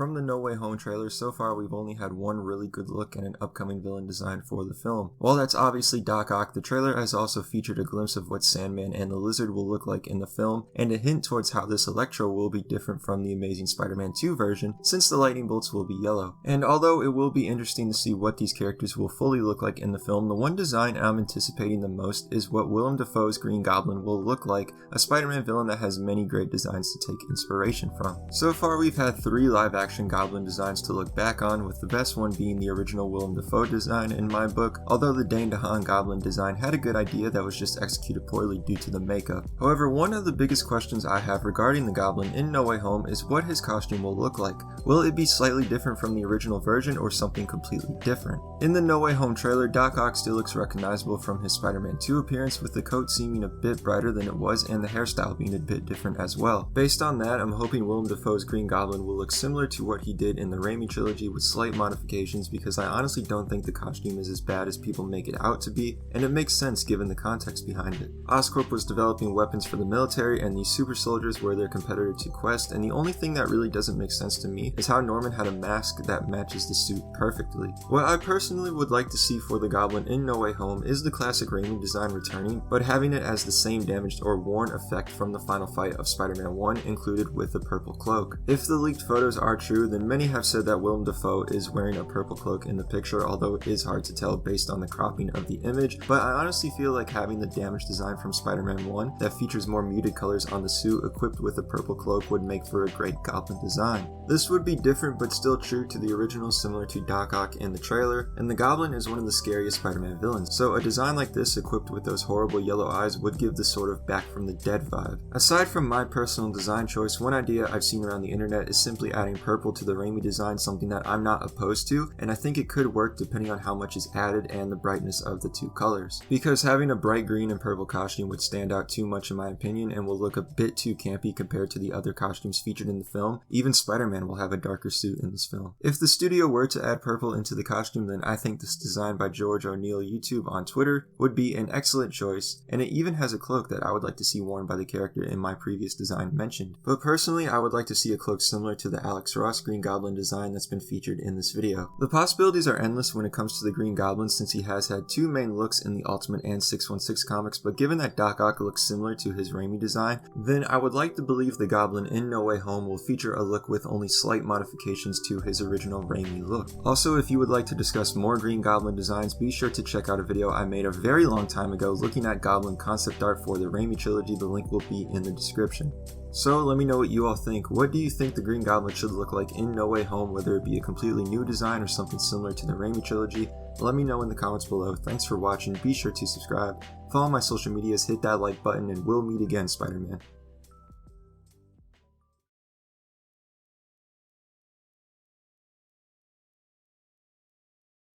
From the No Way Home trailer, so far we've only had one really good look at an upcoming villain design for the film. While that's obviously Doc Ock, the trailer has also featured a glimpse of what Sandman and the Lizard will look like in the film, and a hint towards how this Electro will be different from the Amazing Spider-Man 2 version, since the lightning bolts will be yellow. And although it will be interesting to see what these characters will fully look like in the film, the one design I'm anticipating the most is what Willem Dafoe's Green Goblin will look like, a Spider-Man villain that has many great designs to take inspiration from. So far we've had 3 live-action Goblin designs to look back on, with the best one being the original Willem Dafoe design in my book, although the Dane DeHaan Goblin design had a good idea that was just executed poorly due to the makeup. However, one of the biggest questions I have regarding the Goblin in No Way Home is what his costume will look like. Will it be slightly different from the original version or something completely different? In the No Way Home trailer, Doc Ock still looks recognizable from his Spider-Man 2 appearance, with the coat seeming a bit brighter than it was and the hairstyle being a bit different as well. Based on that, I'm hoping Willem Dafoe's Green Goblin will look similar to what he did in the Raimi trilogy with slight modifications, because I honestly don't think the costume is as bad as people make it out to be, and it makes sense given the context behind it. Oscorp was developing weapons for the military, and these super soldiers were their competitor to Quest, and the only thing that really doesn't make sense to me is how Norman had a mask that matches the suit perfectly. What I personally would like to see for the Goblin in No Way Home is the classic Raimi design returning, but having it as the same damaged or worn effect from the final fight of Spider-Man 1 included with the purple cloak. If the leaked photos are true, then many have said that Willem Dafoe is wearing a purple cloak in the picture, although it is hard to tell based on the cropping of the image, but I honestly feel like having the damaged design from Spider-Man 1 that features more muted colors on the suit equipped with a purple cloak would make for a great Goblin design. This would be different but still true to the original, similar to Doc Ock in the trailer, and the Goblin is one of the scariest Spider-Man villains, so a design like this equipped with those horrible yellow eyes would give the sort of back from the dead vibe. Aside from my personal design choice, one idea I've seen around the internet is simply adding purple to the Raimi design, something that I'm not opposed to, and I think it could work depending on how much is added and the brightness of the two colors. Because having a bright green and purple costume would stand out too much in my opinion and will look a bit too campy compared to the other costumes featured in the film. Even Spider-Man will have a darker suit in this film. If the studio were to add purple into the costume, then I think this design by George O'Neill YouTube on Twitter would be an excellent choice, and it even has a cloak that I would like to see worn by the character in my previous design mentioned. But personally, I would like to see a cloak similar to the Alex Ross Green Goblin design that's been featured in this video. The possibilities are endless when it comes to the Green Goblin, since he has had 2 main looks in the Ultimate and 616 comics, but given that Doc Ock looks similar to his Raimi design, then I would like to believe the Goblin in No Way Home will feature a look with only slight modifications to his original Raimi look. Also, if you would like to discuss more Green Goblin designs, be sure to check out a video I made a very long time ago looking at Goblin concept art for the Raimi trilogy. The link will be in the description. So let me know what you all think. What do you think the Green Goblin should look like in No Way Home, whether it be a completely new design or something similar to the Raimi trilogy? Let me know in the comments below. Thanks for watching, be sure to subscribe, follow my social medias, hit that like button, and we'll meet again, Spider-Man.